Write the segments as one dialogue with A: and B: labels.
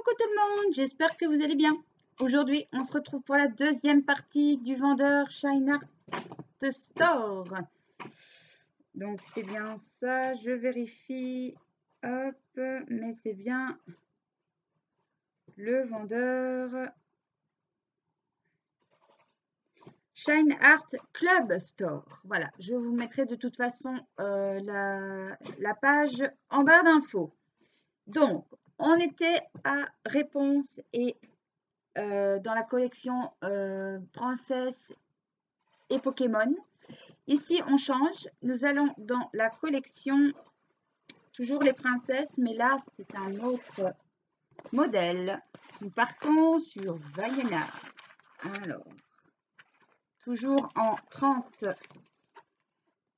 A: Coucou tout le monde, j'espère que vous allez bien. Aujourd'hui, on se retrouve pour la deuxième partie du vendeur Shine Art Store. Donc, c'est bien ça, je vérifie. Hop, mais c'est bien le vendeur Shine Art Club Store. Voilà, je vous mettrai de toute façon la page en barre d'infos. Donc, on était à réponse et dans la collection Princesse et Pokémon. Ici, on change. Nous allons dans la collection toujours les princesses, mais là, c'est un autre modèle. Nous partons sur Vaiana. Alors, toujours en 30.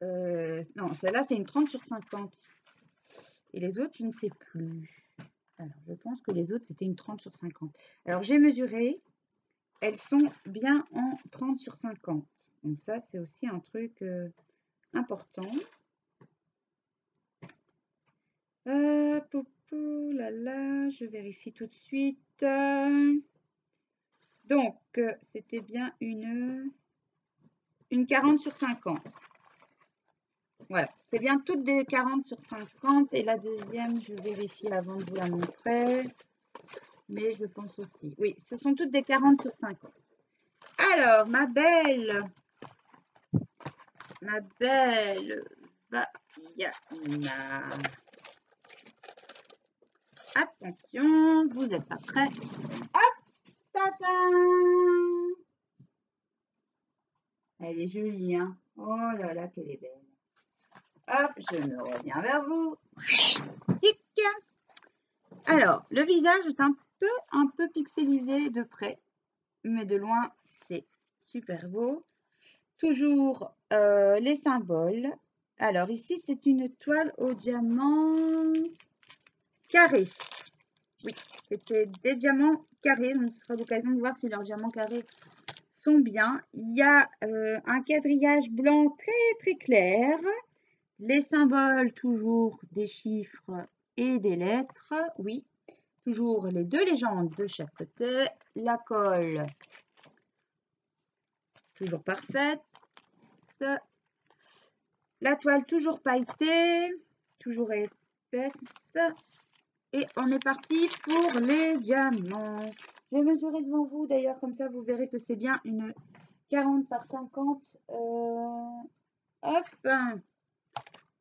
A: Non, celle-là, c'est une 30 sur 50. Et les autres, je ne sais plus. Alors, je pense que les autres, c'était une 30 sur 50. Alors, j'ai mesuré. Elles sont bien en 30 sur 50. Donc ça, c'est aussi un truc important. Popo, là, je vérifie tout de suite. Donc, c'était bien une 40 sur 50. Voilà, c'est bien toutes des 40 sur 50. Et la deuxième, je vérifie avant de vous la montrer. Mais je pense aussi. Oui, ce sont toutes des 40 sur 50. Alors, ma belle Vaiana. Attention, vous n'êtes pas prêts. Hop, tata. Elle est jolie, hein. Oh là là, qu'elle est belle. Hop, je me reviens vers vous. Tic. Alors, le visage est un peu pixelisé de près, mais de loin, c'est super beau. Toujours les symboles. Alors, ici, c'est une toile au diamant carré. Oui, c'était des diamants carrés. Donc, ce sera l'occasion de voir si leurs diamants carrés sont bien. Il y a un quadrillage blanc très clair. Les symboles, toujours des chiffres et des lettres. Oui, toujours les deux légendes de chaque côté. La colle, toujours parfaite. La toile, toujours pailletée. Toujours épaisse. Et on est parti pour les diamants. Je vais mesurer devant vous d'ailleurs, comme ça vous verrez que c'est bien une 40 par 50. Hop.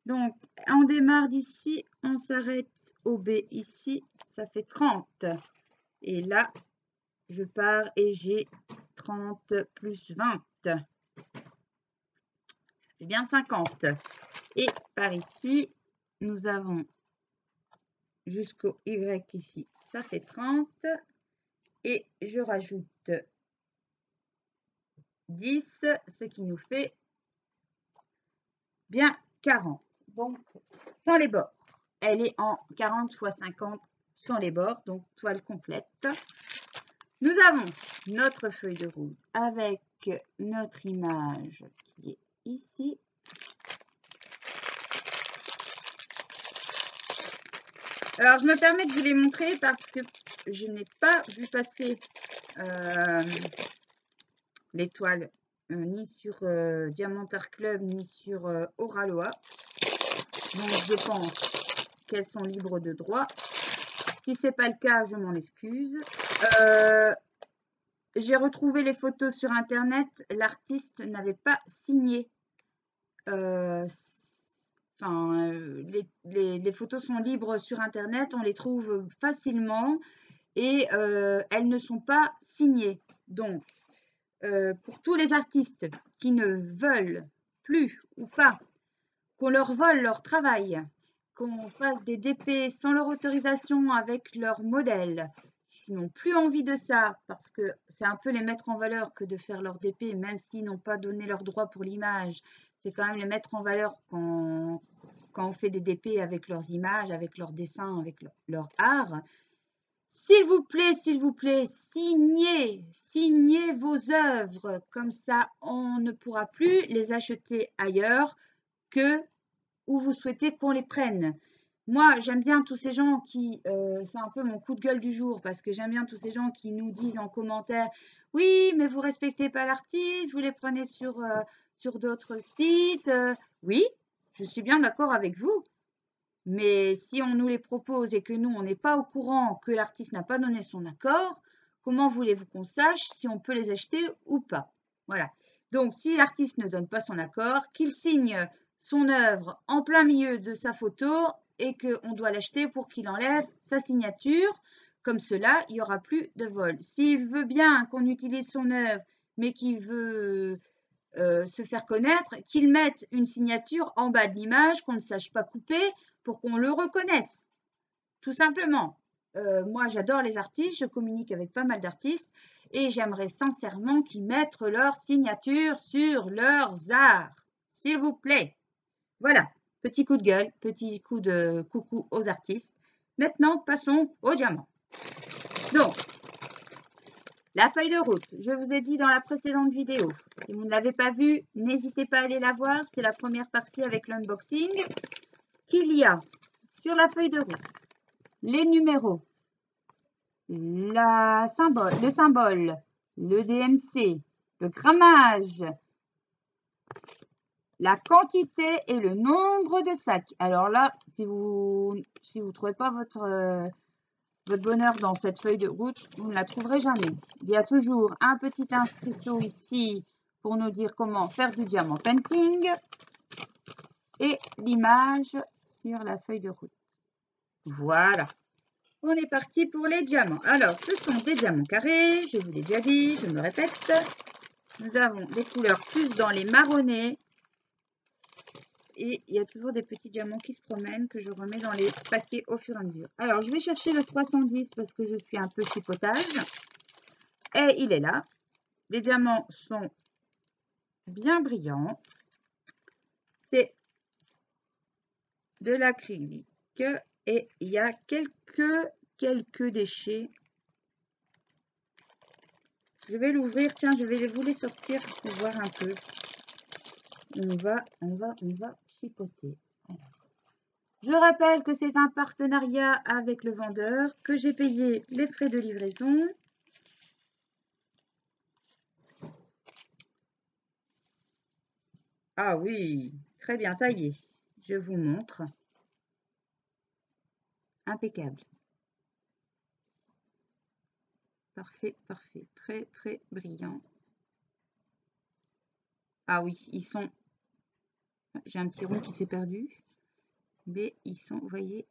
A: Donc, on démarre d'ici, on s'arrête au B ici, ça fait 30. Et là, je pars et j'ai 30 plus 20. Ça fait bien 50. Et par ici, nous avons jusqu'au Y ici, ça fait 30. Et je rajoute 10, ce qui nous fait bien 40. Donc, sans les bords. Elle est en 40 x 50 sans les bords, donc toile complète. Nous avons notre feuille de roue avec notre image qui est ici. Alors, je me permets de vous les montrer parce que je n'ai pas vu passer les toiles ni sur Diamantart Club ni sur Oraloa. Donc, je pense qu'elles sont libres de droit. Si ce n'est pas le cas, je m'en excuse. J'ai retrouvé les photos sur Internet. L'artiste n'avait pas signé. Les photos sont libres sur Internet. On les trouve facilement. Et elles ne sont pas signées. Donc, pour tous les artistes qui ne veulent plus ou pas qu'on leur vole leur travail, qu'on fasse des DP sans leur autorisation avec leur modèle, qui n'ont plus envie de ça, parce que c'est un peu les mettre en valeur que de faire leur DP, même s'ils n'ont pas donné leur droit pour l'image. C'est quand même les mettre en valeur quand on fait des DP avec leurs images, avec leurs dessins, avec leur art. S'il vous plaît, signez vos œuvres. Comme ça, on ne pourra plus les acheter ailleurs que où vous souhaitez qu'on les prenne. moi, j'aime bien tous ces gens qui, c'est un peu mon coup de gueule du jour, parce que j'aime bien tous ces gens qui nous disent en commentaire, oui, mais vous respectez pas l'artiste, vous les prenez sur d'autres sites. Oui, je suis bien d'accord avec vous. Mais si on nous les propose et que nous, on n'est pas au courant que l'artiste n'a pas donné son accord, comment voulez-vous qu'on sache si on peut les acheter ou pas? Voilà. Donc, si l'artiste ne donne pas son accord, qu'il signe son œuvre en plein milieu de sa photo et qu'on doit l'acheter pour qu'il enlève sa signature. Comme cela, il n'y aura plus de vol. S'il veut bien qu'on utilise son œuvre, mais qu'il veut se faire connaître, qu'il mette une signature en bas de l'image, qu'on ne sache pas couper pour qu'on le reconnaisse. Tout simplement. Moi, j'adore les artistes, je communique avec pas mal d'artistes et j'aimerais sincèrement qu'ils mettent leur signature sur leurs arts. S'il vous plaît. Voilà, petit coup de gueule, petit coup de coucou aux artistes. Maintenant, passons au diamant. Donc, la feuille de route, je vous ai dit dans la précédente vidéo. Si vous ne l'avez pas vue, n'hésitez pas à aller la voir. C'est la première partie avec l'unboxing. Qu'il y a sur la feuille de route les numéros, le symbole, le DMC, le grammage, la quantité et le nombre de sacs. Alors là, si vous ne trouvez pas votre bonheur dans cette feuille de route, vous ne la trouverez jamais. Il y a toujours un petit inscription ici pour nous dire comment faire du diamant painting et l'image sur la feuille de route. Voilà. On est parti pour les diamants. Alors, ce sont des diamants carrés, je vous l'ai déjà dit, je me répète. Nous avons des couleurs plus dans les marronnés. Et il y a toujours des petits diamants qui se promènent que je remets dans les paquets au fur et à mesure. Alors, je vais chercher le 310 parce que je suis un peu chipotage. Et il est là. Les diamants sont bien brillants. C'est de l'acrylique. Et il y a quelques déchets. Je vais l'ouvrir. Tiens, je vais vous les sortir pour voir un peu. On va chipoter. Je rappelle que c'est un partenariat avec le vendeur, que j'ai payé les frais de livraison. Ah oui, très bien taillé. Je vous montre. Impeccable. Parfait, parfait. Très, très brillant. Ah oui, ils sont... J'ai un petit rond qui s'est perdu. Mais ils sont, vous voyez...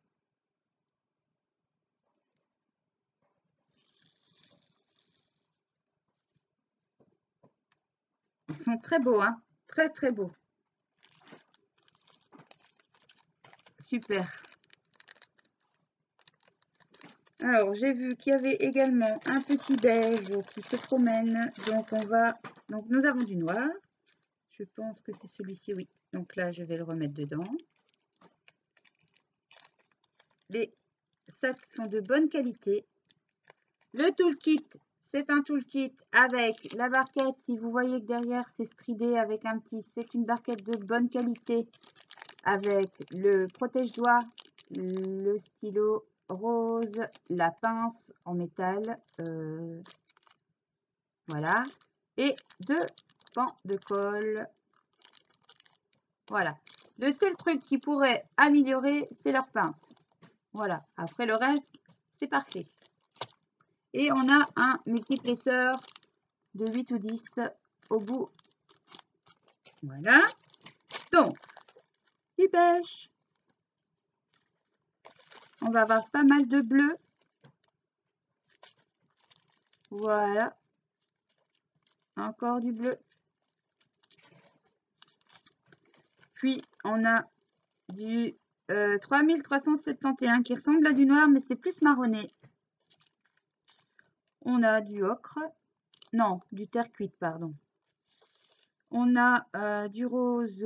A: Ils sont très beaux, hein. Très, très beaux. Super. Alors, j'ai vu qu'il y avait également un petit beige qui se promène. Donc, nous avons du noir. Je pense que c'est celui-ci, oui. Donc là, je vais le remettre dedans. Les sacs sont de bonne qualité. Le toolkit, c'est un toolkit avec la barquette. Si vous voyez que derrière, c'est stridé avec un petit... C'est une barquette de bonne qualité avec le protège-doigt, le stylo rose, la pince en métal. Voilà. Et deux pans de colle. Voilà. Le seul truc qui pourrait améliorer, c'est leur pince. Voilà. Après le reste, c'est parfait. Et on a un multiplesseur de 8 ou 10 au bout. Voilà. Donc, du beige. On va avoir pas mal de bleu. Voilà. Encore du bleu. Puis, on a du 3371 qui ressemble à du noir, mais c'est plus marronné. On a du ocre. Non, du terre cuite, pardon. On a du rose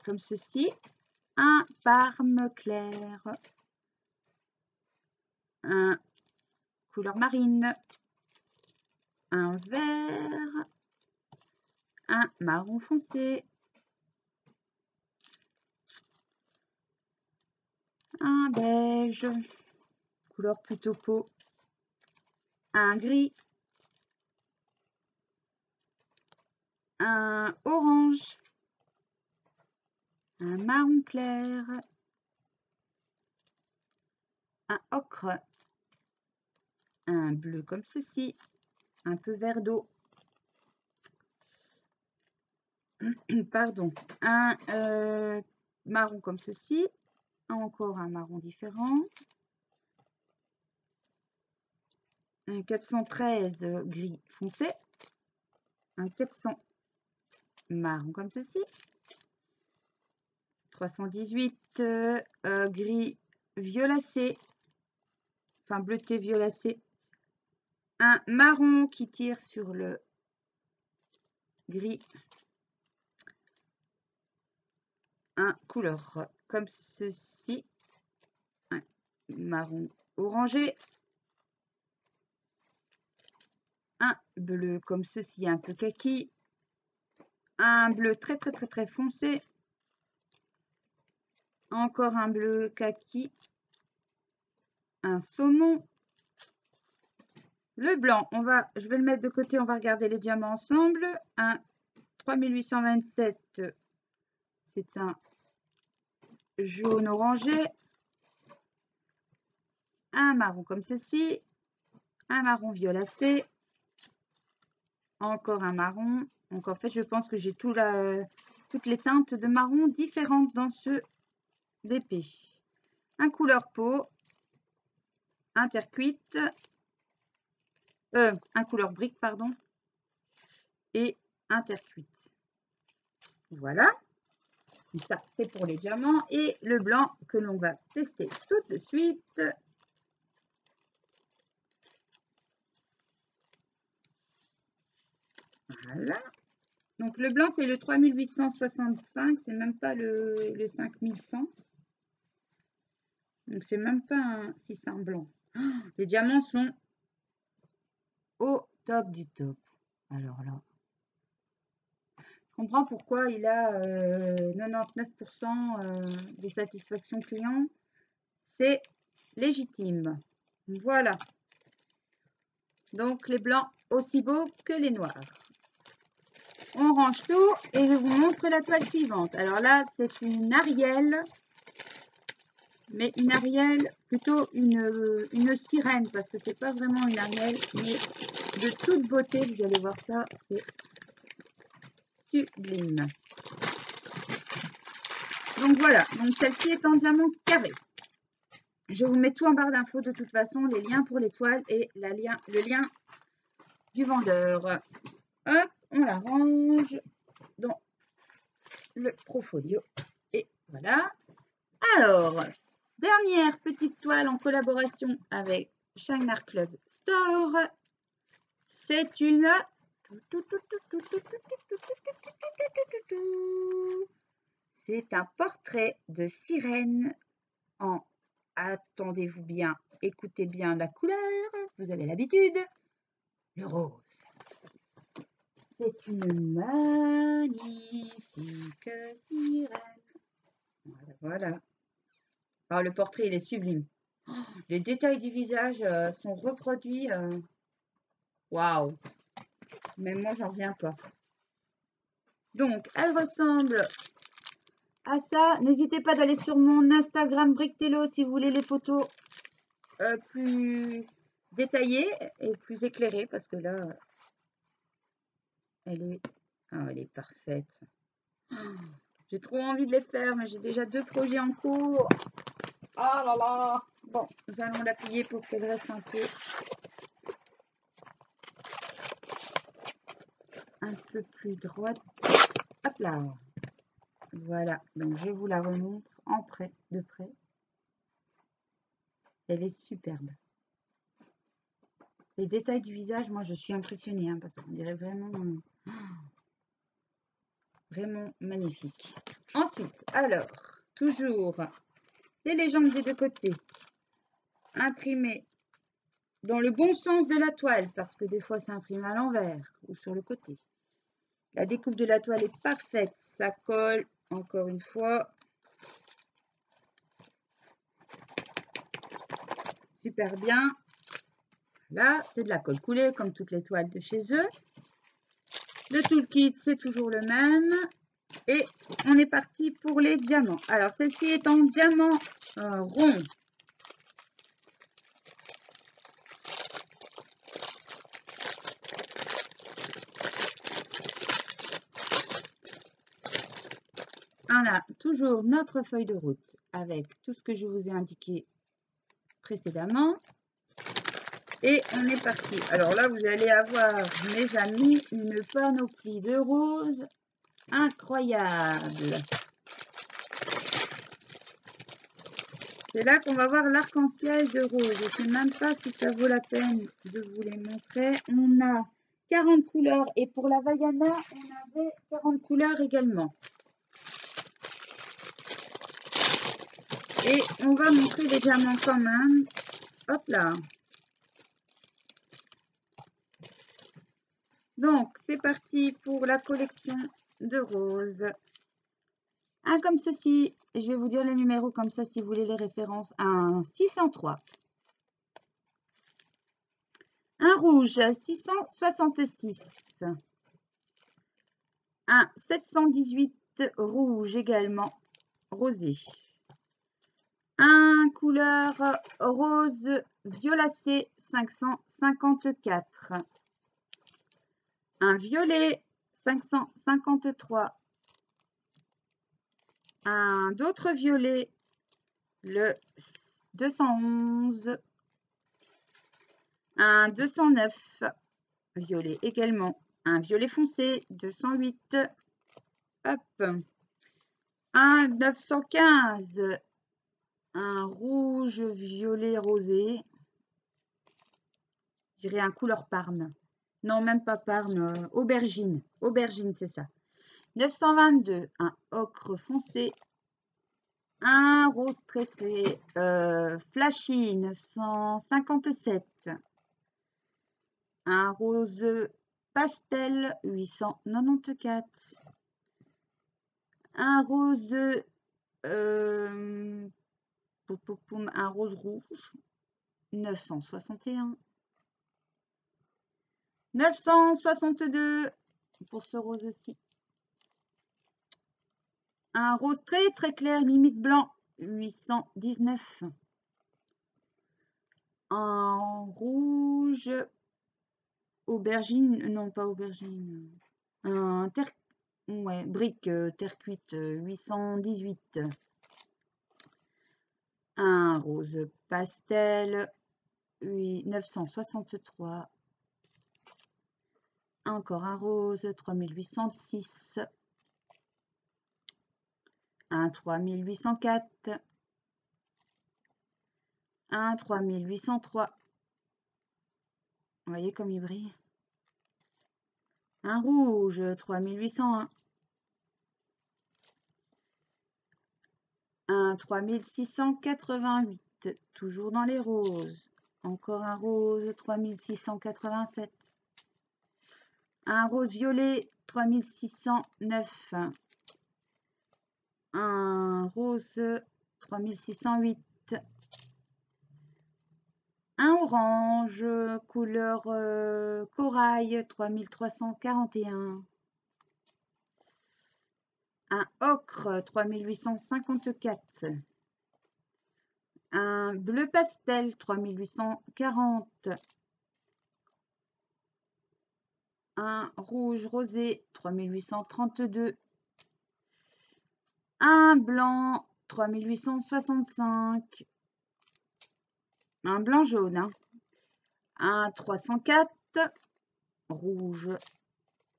A: comme ceci. Un parme clair. Un couleur marine. Un vert. Un marron foncé. un beige, couleur plutôt peau, un gris, un orange, un marron clair, un ocre, un bleu comme ceci, un peu vert d'eau, pardon, un marron comme ceci, encore un marron différent, un 413 gris foncé, un 400 marron comme ceci, 318 gris violacé, enfin bleuté violacé, un marron qui tire sur le gris, un couleur comme ceci, un marron orangé, un bleu comme ceci, un peu kaki, un bleu très foncé, encore un bleu kaki, un saumon, le blanc, je vais le mettre de côté, on va regarder les diamants ensemble, un 3827, c'est un jaune orangé, un marron comme ceci, un marron violacé, encore un marron. Donc en fait, je pense que j'ai toutes les teintes de marron différentes dans ce DP. Un couleur peau, intercuite, un couleur brique, pardon, et intercuite. Voilà. Ça, c'est pour les diamants. Et le blanc que l'on va tester tout de suite. Voilà. Donc le blanc, c'est le 3865, c'est même pas le 5100. Donc c'est même pas si c'est un blanc. Oh, les diamants sont au top du top. Alors là, je comprends pourquoi il a 99% de satisfaction client. C'est légitime. Voilà. Donc les blancs aussi beaux que les noirs. On range tout et je vous montre la toile suivante. Alors là, c'est une Ariel, mais une Ariel, plutôt une sirène, parce que c'est pas vraiment une Ariel, mais de toute beauté, vous allez voir ça, c'est sublime. Donc voilà, donc celle-ci est en diamant carré. Je vous mets tout en barre d'infos de toute façon, les liens pour les toiles et le lien du vendeur. Hop, on la range dans le Profolio. Et voilà. Alors, dernière petite toile en collaboration avec Shine Art Club Store. C'est une... C'est un portrait de sirène en... Attendez-vous bien, écoutez bien la couleur, vous avez l'habitude. Le rose. C'est une magnifique sirène. Voilà, voilà. Alors, le portrait, il est sublime. Oh, les détails du visage sont reproduits. Waouh! Même moi, j'en reviens pas. Donc, elle ressemble à ça. N'hésitez pas d'aller sur mon Instagram Brictello si vous voulez les photos plus détaillées et plus éclairées. Parce que là, elle est parfaite. Oh, j'ai trop envie de les faire, mais j'ai déjà 2 projets en cours. Ah là là! Bon, nous allons la plier pour qu'elle reste un peu plus droite. Hop là! Voilà, donc je vous la remontre de près. Elle est superbe. Les détails du visage, moi je suis impressionnée, hein, parce qu'on dirait vraiment, vraiment magnifique. Ensuite, alors, toujours les légendes des 2 côtés, imprimées dans le bon sens de la toile, parce que des fois c'est imprimé à l'envers ou sur le côté. La découpe de la toile est parfaite, ça colle encore une fois. super bien. Là, c'est de la colle coulée comme toutes les toiles de chez eux. Le toolkit, c'est toujours le même. Et on est parti pour les diamants. Alors, celle-ci est en diamant rond. On a toujours notre feuille de route avec tout ce que je vous ai indiqué précédemment. Et on est parti. Alors là, vous allez avoir, mes amis, une panoplie de roses incroyable. C'est là qu'on va voir l'arc-en-ciel de roses. Je ne sais même pas si ça vaut la peine de vous les montrer. On a 40 couleurs et pour la Vaiana, on avait 40 couleurs également. Et on va montrer les diamants quand même. Hop là. Donc, c'est parti pour la collection de roses. Un comme ceci, je vais vous dire les numéros comme ça si vous voulez les références. Un 603. Un rouge 666. Un 718 rouge également, rosé. Un couleur rose violacé 554. Un violet 553. Un d'autres violet, le 211. Un 209, violet également. Un violet foncé, 208. Hop. Un 915. Un rouge violet rosé. Je dirais un couleur parme. Non, même pas parme. Aubergine. Aubergine, c'est ça. 922. Un ocre foncé. Un rose très flashy. 957. Un rose pastel. 894. Un rose... un rose rouge. 961. 962 pour ce rose aussi. Un rose très très clair, limite blanc, 819. Un rouge aubergine, non pas aubergine, un terre, ouais, brique terre cuite, 818. Un rose pastel, 963. Encore un rose, 3806. Un 3804. Un 3803. Vous voyez comme il brille. Un rouge, 3801. Un 3688. Toujours dans les roses. Encore un rose, 3687. Un rose violet, 3609. Un rose, 3608. Un orange, couleur corail, 3341. Un ocre, 3854. Un bleu pastel, 3840. Un rouge rosé, 3832. Un blanc, 3865. Un blanc jaune. Hein. Un 304. Rouge.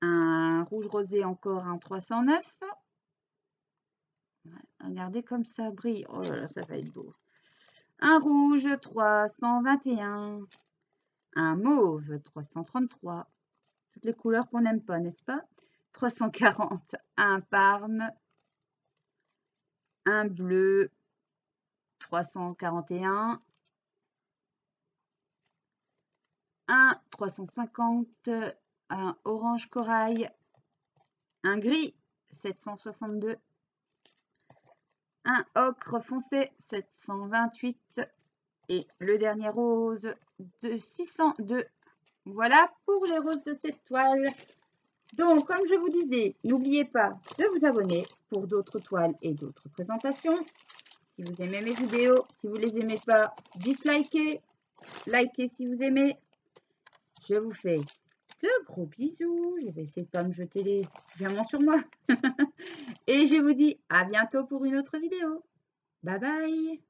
A: Un rouge rosé encore, un 309. Regardez comme ça brille. Oh là là, ça va être beau. Un rouge, 321. Un mauve, 333. Toutes les couleurs qu'on n'aime pas, n'est-ce pas? 340. Un parme. Un bleu, 341. Un 350. Un orange corail. Un gris, 762. Un ocre foncé, 728. Et le dernier rose de 602. Voilà pour les roses de cette toile. Donc, comme je vous disais, n'oubliez pas de vous abonner pour d'autres toiles et d'autres présentations. Si vous aimez mes vidéos, si vous ne les aimez pas, dislikez, likez si vous aimez. Je vous fais de gros bisous. Je vais essayer de ne pas me jeter les diamants sur moi. Et je vous dis à bientôt pour une autre vidéo. Bye bye.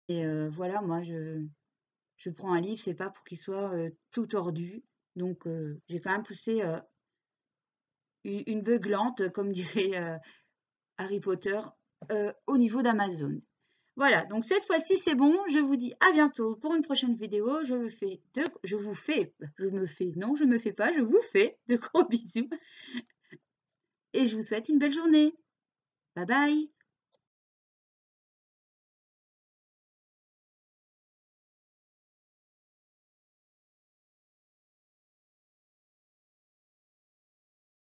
A: Et voilà, moi, je prends un livre, c'est pas pour qu'il soit tout tordu. Donc, j'ai quand même poussé une beuglante, comme dirait Harry Potter, au niveau d'Amazon. Voilà, donc cette fois-ci, c'est bon. Je vous dis à bientôt pour une prochaine vidéo. Je me fais pas, je vous fais de gros bisous. Et je vous souhaite une belle journée. Bye bye.